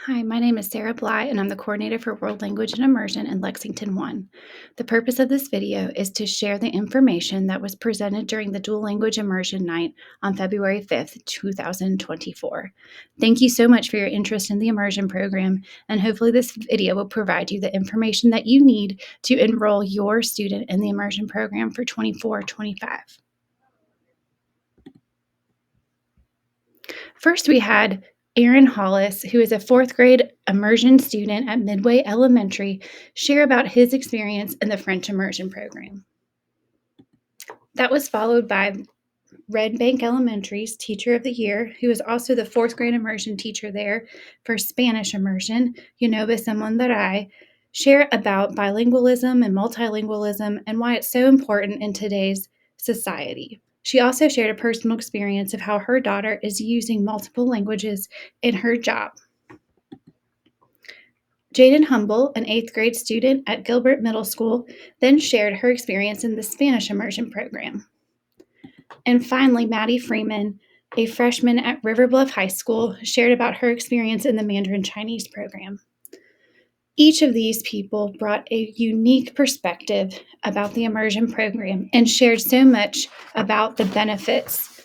Hi, my name is Sarah Bly, and I'm the coordinator for World Language and Immersion in Lexington One. The purpose of this video is to share the information that was presented during the Dual Language Immersion Night on February 5th, 2024. Thank you so much for your interest in the immersion program, and hopefully this video will provide you the information that you need to enroll your student in the immersion program for 24-25. First, we had Aaron Hollis, who is a fourth grade immersion student at Midway Elementary, share about his experience in the French immersion program. That was followed by Red Bank Elementary's Teacher of the Year, who is also the fourth grade immersion teacher there for Spanish immersion, Yunoba Samondaray, share about bilingualism and multilingualism and why it's so important in today's society. She also shared a personal experience of how her daughter is using multiple languages in her job. Jaden Humble, an 8th grade student at Gilbert Middle School, then shared her experience in the Spanish immersion program. And finally, Maddie Freeman, a freshman at River Bluff High School, shared about her experience in the Mandarin Chinese program. Each of these people brought a unique perspective about the immersion program and shared so much about the benefits.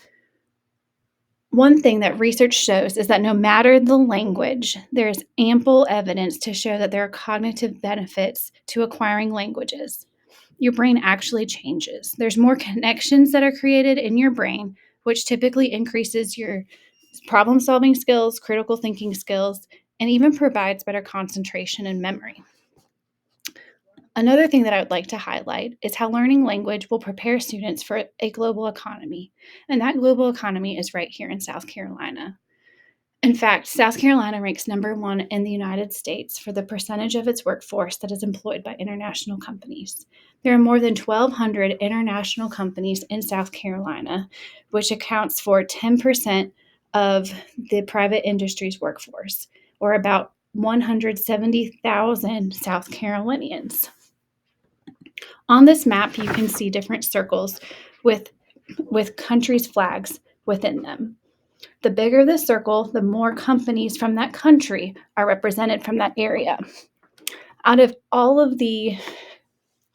One thing that research shows is that no matter the language, there is ample evidence to show that there are cognitive benefits to acquiring languages. Your brain actually changes. There's more connections that are created in your brain, which typically increases your problem-solving skills, critical thinking skills, and even provides better concentration and memory. Another thing that I would like to highlight is how learning language will prepare students for a global economy, and that global economy is right here in South Carolina. In fact, South Carolina ranks number 1 in the United States for the percentage of its workforce that is employed by international companies. There are more than 1,200 international companies in South Carolina, which accounts for 10% of the private industry's workforce, or about 170,000 South Carolinians. On this map, you can see different circles with countries' flags within them. The bigger the circle, the more companies from that country are represented from that area. Out of all of the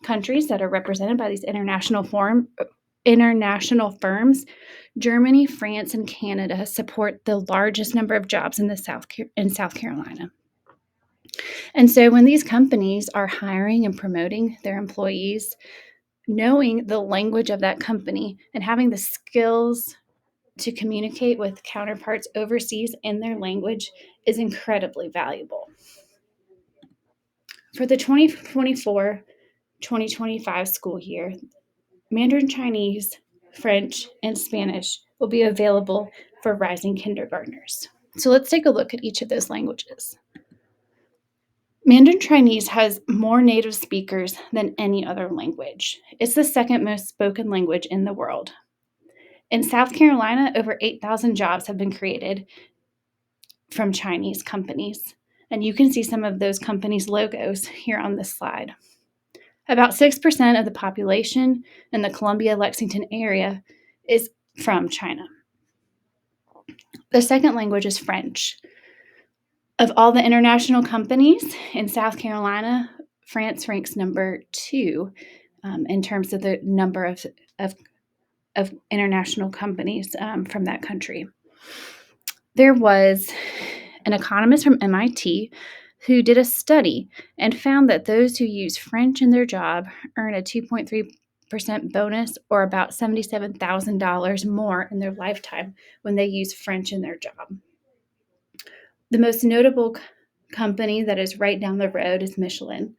countries that are represented by these international firms, Germany, France, and Canada support the largest number of jobs in South Carolina. And so when these companies are hiring and promoting their employees, knowing the language of that company and having the skills to communicate with counterparts overseas in their language is incredibly valuable. For the 2024-2025 school year, Mandarin Chinese, French, and Spanish will be available for rising kindergartners. So let's take a look at each of those languages. Mandarin Chinese has more native speakers than any other language. It's the second most spoken language in the world. In South Carolina, over 8,000 jobs have been created from Chinese companies, and you can see some of those companies' logos here on this slide. About 6% of the population in the Columbia-Lexington area is from China. The second language is French. Of all the international companies in South Carolina, France ranks number 2 in terms of the number of international companies from that country. There was an economist from MIT who did a study and found that those who use French in their job earn a 2.3% bonus, or about $77,000 more in their lifetime when they use French in their job. The most notable company that is right down the road is Michelin.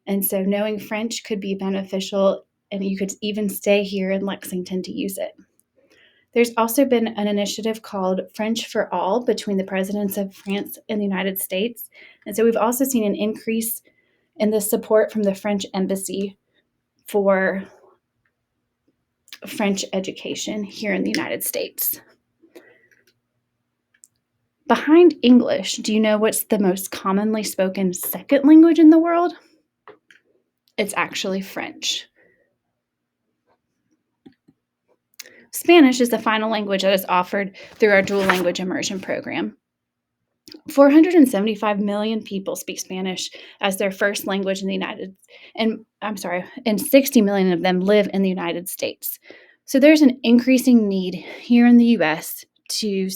And so knowing French could be beneficial, and you could even stay here in Lexington to use it. There's also been an initiative called French for All between the presidents of France and the United States. And so we've also seen an increase in the support from the French embassy for French education here in the United States. Behind English, do you know what's the most commonly spoken second language in the world? It's actually French. Spanish is the final language that is offered through our dual language immersion program. 475 million people speak Spanish as their first language in the and 60 million of them live in the United States. So there's an increasing need here in the US to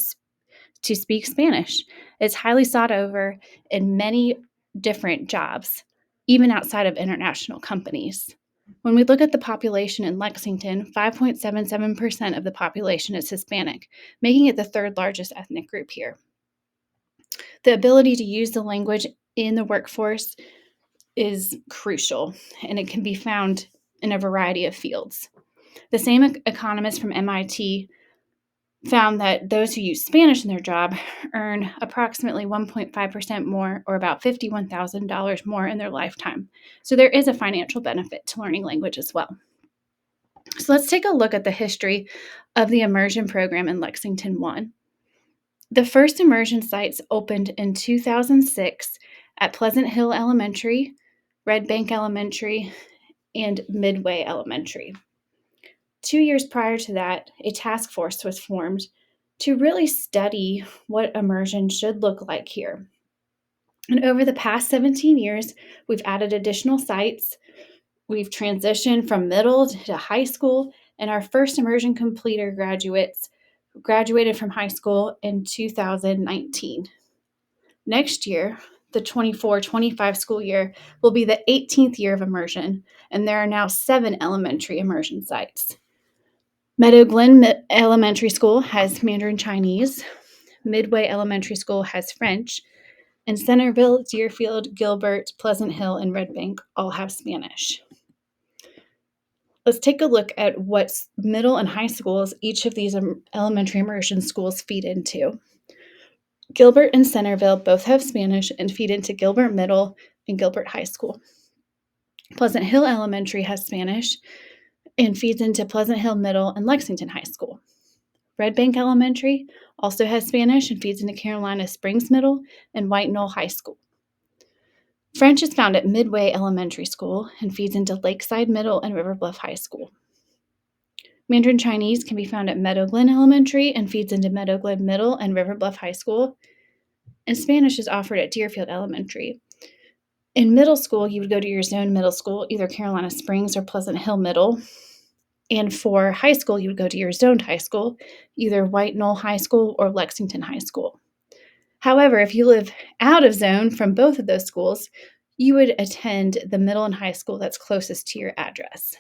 speak Spanish. It's highly sought over in many different jobs, even outside of international companies. When we look at the population in Lexington, 5.77% of the population is Hispanic, making it the third largest ethnic group here. The ability to use the language in the workforce is crucial, and it can be found in a variety of fields. The same economist from MIT found that those who use Spanish in their job earn approximately 1.5% more, or about $51,000 more in their lifetime. So there is a financial benefit to learning language as well. So let's take a look at the history of the immersion program in Lexington One. The first immersion sites opened in 2006 at Pleasant Hill Elementary, Red Bank Elementary, and Midway Elementary. 2 years prior to that, a task force was formed to really study what immersion should look like here. And over the past 17 years, we've added additional sites. We've transitioned from middle to high school, and our first immersion completer graduates graduated from high school in 2019. Next year, the 24-25 school year, will be the 18th year of immersion, and there are now 7 elementary immersion sites. Meadow Glen Elementary School has Mandarin Chinese, Midway Elementary School has French, and Centerville, Deerfield, Gilbert, Pleasant Hill, and Red Bank all have Spanish. Let's take a look at what middle and high schools each of these elementary immersion schools feed into. Gilbert and Centerville both have Spanish and feed into Gilbert Middle and Gilbert High School. Pleasant Hill Elementary has Spanish and feeds into Pleasant Hill Middle and Lexington High School. Red Bank Elementary also has Spanish and feeds into Carolina Springs Middle and White Knoll High School. French is found at Midway Elementary School and feeds into Lakeside Middle and River Bluff High School. Mandarin Chinese can be found at Meadow Glen Elementary and feeds into Meadow Glen Middle and River Bluff High School. And Spanish is offered at Deerfield Elementary. In middle school, you would go to your zone middle school, either Carolina Springs or Pleasant Hill Middle. And for high school, you would go to your zoned high school, either White Knoll High School or Lexington High School. However, if you live out of zone from both of those schools, you would attend the middle and high school that's closest to your address.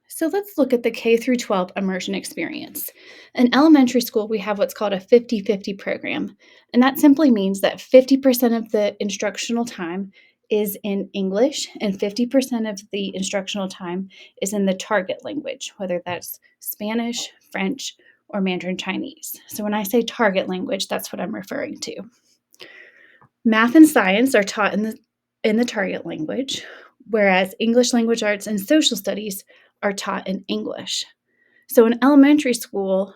So let's look at the K through 12 immersion experience. In elementary school, we have what's called a 50-50 program, and that simply means that 50% of the instructional time is in English and 50% of the instructional time is in the target language, whether that's Spanish, French, or Mandarin Chinese. So when I say target language, that's what I'm referring to. Math and science are taught in the target language, whereas English language arts and social studies are taught in English. So in elementary school,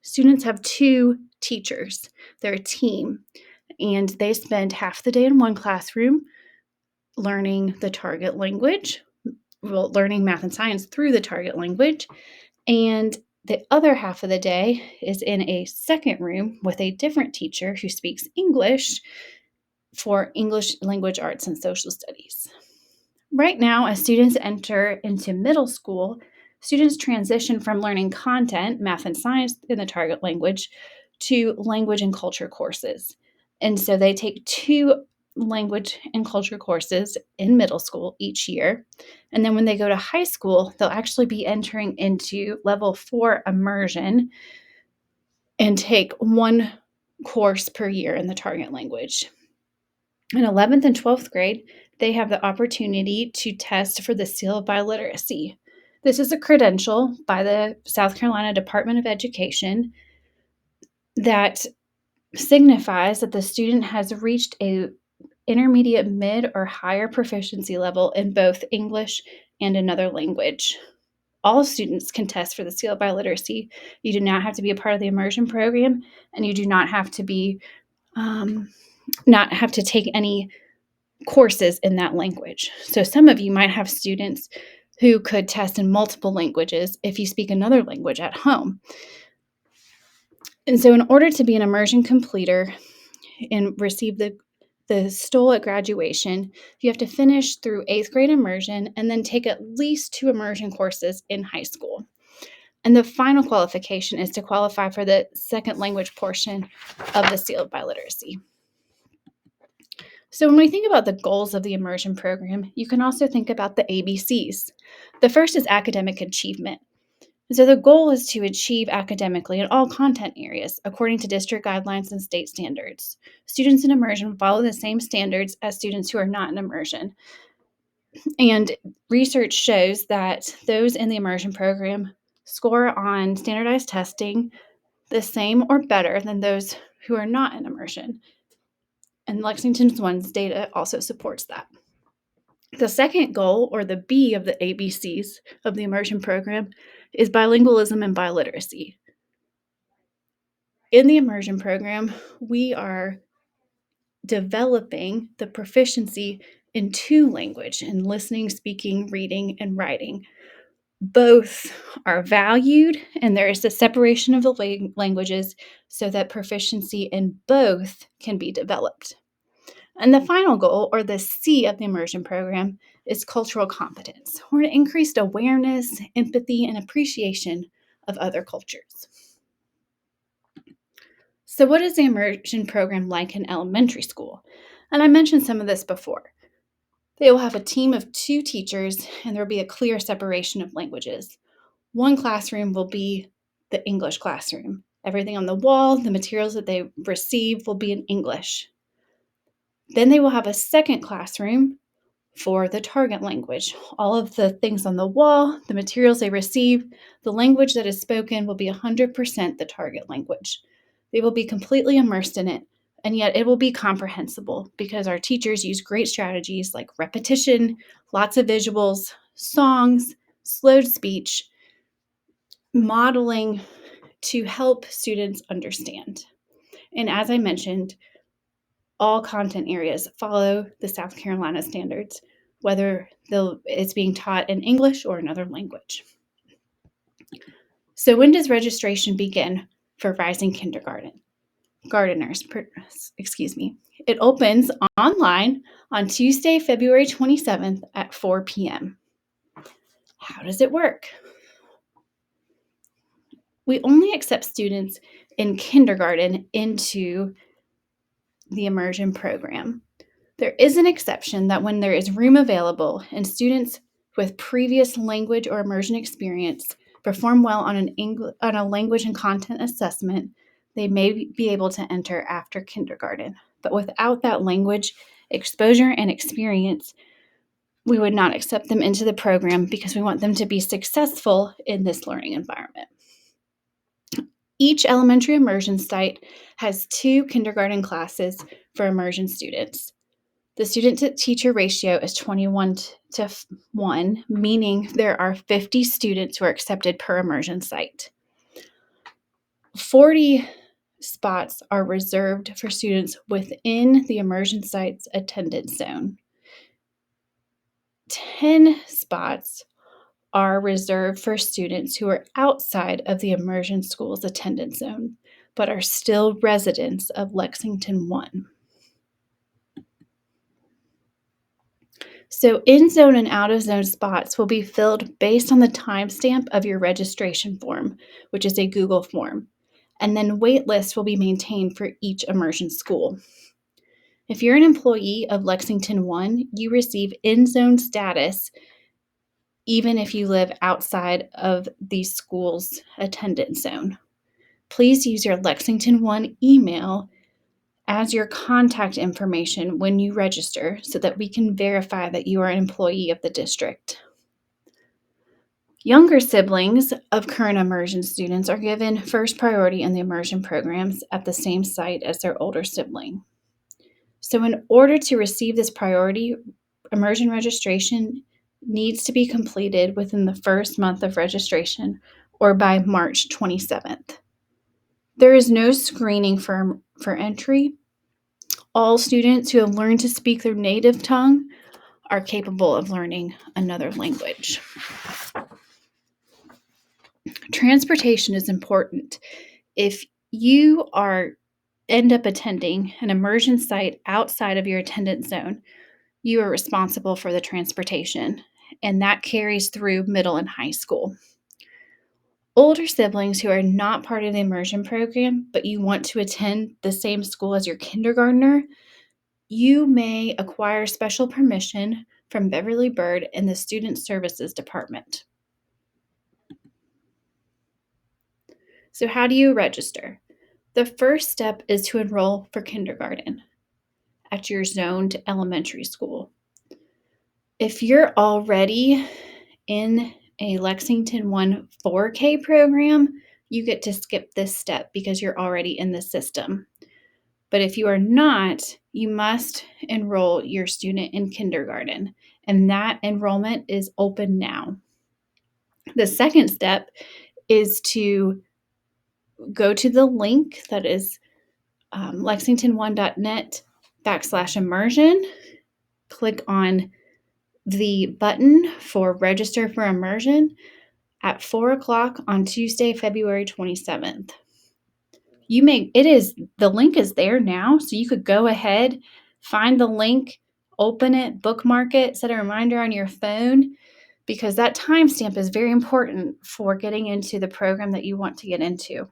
students have 2 teachers. They're a team, and they spend half the day in one classroom learning the target language, learning math and science through the target language, and the other half of the day is in a second room with a different teacher who speaks English for English language arts and social studies. Right now, as students enter into middle school, students transition from learning content, math and science in the target language, to language and culture courses. And so they take 2 language and culture courses in middle school each year. And then when they go to high school, they'll actually be entering into level 4 immersion and take 1 course per year in the target language. In 11th and 12th grade, they have the opportunity to test for the seal of biliteracy. This is a credential by the South Carolina Department of Education that signifies that the student has reached a intermediate, mid, or higher proficiency level in both English and another language. All students can test for the seal of biliteracy. You do not have to be a part of the immersion program, and you do not have to take any courses in that language. So some of you might have students who could test in multiple languages if you speak another language at home. And so in order to be an immersion completer and receive the stole at graduation, you have to finish through 8th grade immersion and then take at least 2 immersion courses in high school. And the final qualification is to qualify for the second language portion of the Seal of Biliteracy. So when we think about the goals of the immersion program, you can also think about the ABCs. The first is academic achievement. So the goal is to achieve academically in all content areas according to district guidelines and state standards. Students in immersion follow the same standards as students who are not in immersion. And research shows that those in the immersion program score on standardized testing the same or better than those who are not in immersion. And Lexington One's data also supports that. The second goal, or the B of the ABCs of the immersion program, is bilingualism and biliteracy. In the immersion program, we are developing the proficiency in 2 language, in listening, speaking, reading, and writing. Both are valued, and there is a separation of the languages so that proficiency in both can be developed. And the final goal, or the C of the immersion program, is cultural competence, or increased awareness, empathy, and appreciation of other cultures. So what is the immersion program like in elementary school? And I mentioned some of this before. They will have a team of 2 teachers, and there will be a clear separation of languages. One classroom will be the English classroom. Everything on the wall, the materials that they receive will be in English. Then they will have a second classroom for the target language. All of the things on the wall, the materials they receive, the language that is spoken will be 100% the target language. They will be completely immersed in it, and yet it will be comprehensible because our teachers use great strategies like repetition, lots of visuals, songs, slowed speech, modeling to help students understand. And as I mentioned, all content areas follow the South Carolina standards, whether it's being taught in English or another language. So when does registration begin for Rising Gardeners? It opens online on Tuesday, February 27th at 4 p.m. How does it work? We only accept students in kindergarten into the immersion program. There is an exception that when there is room available and students with previous language or immersion experience perform well on a language and content assessment, they may be able to enter after kindergarten. But without that language exposure and experience, we would not accept them into the program because we want them to be successful in this learning environment. Each elementary immersion site has 2 kindergarten classes for immersion students. The student-to-teacher ratio is 21 to 1, meaning there are 50 students who are accepted per immersion site. 40 spots are reserved for students within the immersion site's attendance zone. 10 spots are reserved for students who are outside of the immersion school's attendance zone, but are still residents of Lexington One. So in-zone and out-of-zone spots will be filled based on the timestamp of your registration form, which is a Google form, and then wait lists will be maintained for each immersion school. If you're an employee of Lexington One, you receive in-zone status even if you live outside of the school's attendance zone. Please use your Lexington One email as your contact information when you register so that we can verify that you are an employee of the district. Younger siblings of current immersion students are given first priority in the immersion programs at the same site as their older sibling. So in order to receive this priority, immersion registration needs to be completed within the first month of registration or by March 27th. There is no screening for entry. All students who have learned to speak their native tongue are capable of learning another language. Transportation is important. If you end up attending an immersion site outside of your attendance zone, you are responsible for the transportation, and that carries through middle and high school. Older siblings who are not part of the immersion program, but you want to attend the same school as your kindergartner, you may acquire special permission from Beverly Bird and the Student Services Department. So how do you register? The first step is to enroll for kindergarten at your zoned elementary school. If you're already in a Lexington One 4K program, you get to skip this step because you're already in the system. But if you are not, you must enroll your student in kindergarten, and that enrollment is open now. The second step is to go to the link that is lexington1.net/immersion. Click on the button for register for immersion at 4 o'clock on Tuesday, February 27th. The link is there now, so you could go ahead, find the link, open it, bookmark it, set a reminder on your phone, because that timestamp is very important for getting into the program that you want to get into.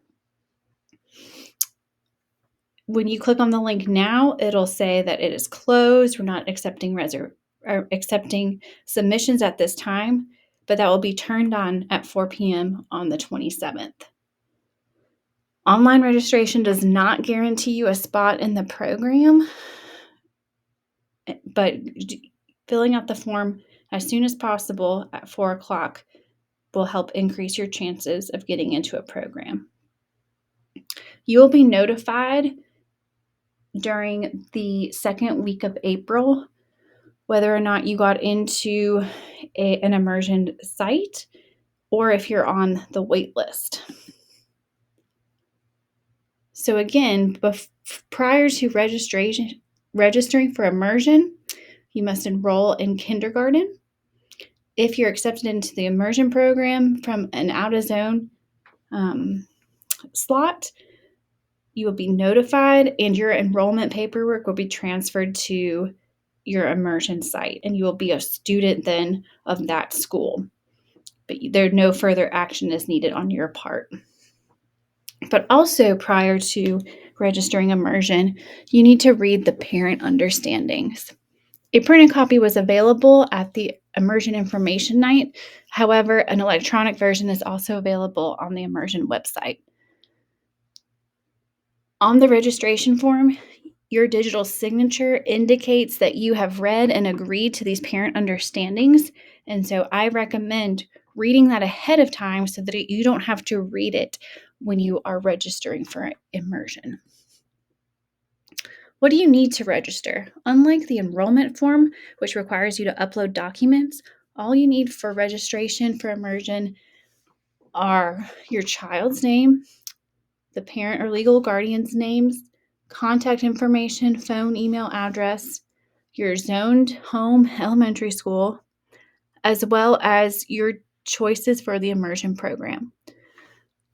When you click on the link now, it'll say that it is closed. We're not accepting submissions at this time, but that will be turned on at 4 p.m. on the 27th. Online registration does not guarantee you a spot in the program, but filling out the form as soon as possible at 4 o'clock will help increase your chances of getting into a program. You will be notified during the second week of April whether or not you got into an immersion site or if you're on the wait list. So again, prior to registering for immersion, you must enroll in kindergarten. If you're accepted into the immersion program from an out-of-zone slot, you will be notified and your enrollment paperwork will be transferred to your immersion site, and you will be a student then of that school. But no further action is needed on your part. But also prior to registering immersion, you need to read the parent understandings. A printed copy was available at the immersion information night. However, an electronic version is also available on the immersion website. On the registration form, your digital signature indicates that you have read and agreed to these parent understandings. And so I recommend reading that ahead of time so that you don't have to read it when you are registering for immersion. What do you need to register? Unlike the enrollment form, which requires you to upload documents, all you need for registration for immersion are your child's name, the parent or legal guardian's names, contact information, phone, email, address, your zoned home elementary school, as well as your choices for the immersion program.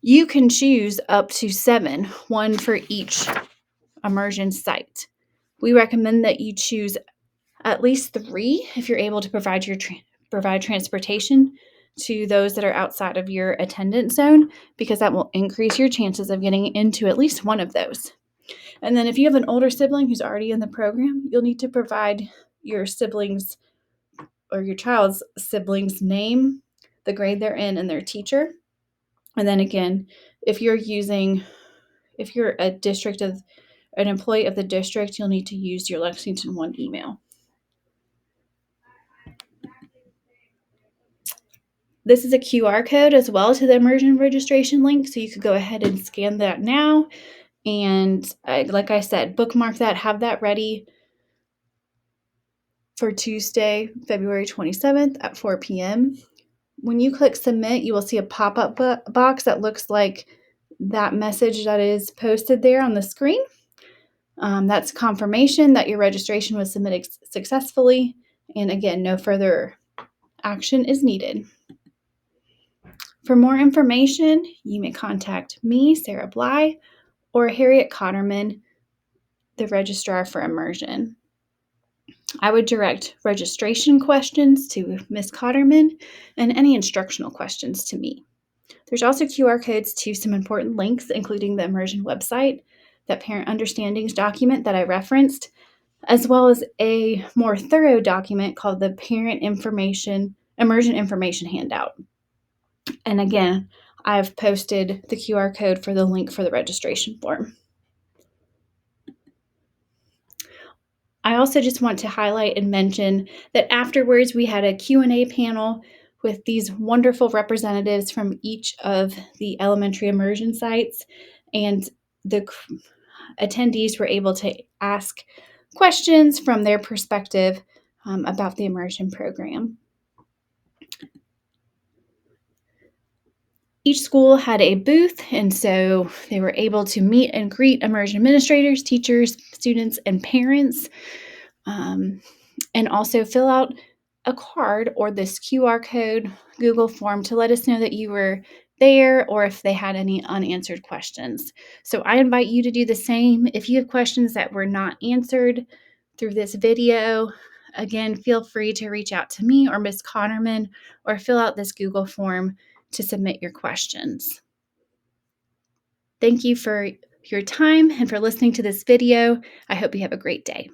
You can choose up to 7, one for each immersion site. We recommend that you choose at least 3 if you're able to provide transportation to those that are outside of your attendance zone, because that will increase your chances of getting into at least one of those. And then if you have an older sibling who's already in the program, you'll need to provide your siblings or your child's sibling's name, the grade they're in, and their teacher. And then again, if you're an employee of the district, you'll need to use your Lexington One email. This is a QR code as well to the immersion registration link, so you could go ahead and scan that now. And like I said, bookmark that, have that ready for Tuesday, February 27th at 4 p.m. When you click submit, you will see a pop-up box that looks like that message that is posted there on the screen. That's confirmation that your registration was submitted successfully. And again, no further action is needed. For more information, you may contact me, Sarah Bly, or Harriet Cotterman, the registrar for immersion. I would direct registration questions to Ms. Cotterman and any instructional questions to me. There's also QR codes to some important links, including the immersion website, that parent understandings document that I referenced, as well as a more thorough document called the Immersion Information Handout. And again, I've posted the QR code for the link for the registration form. I also just want to highlight and mention that afterwards we had a Q&A panel with these wonderful representatives from each of the elementary immersion sites, and the attendees were able to ask questions from their perspective about the immersion program. Each school had a booth, and so they were able to meet and greet immersion administrators, teachers, students, and parents, and also fill out a card or this QR code Google form to let us know that you were there or if they had any unanswered questions. So I invite you to do the same. If you have questions that were not answered through this video, again, feel free to reach out to me or Ms. Cotterman or fill out this Google form to submit your questions. Thank you for your time and for listening to this video. I hope you have a great day.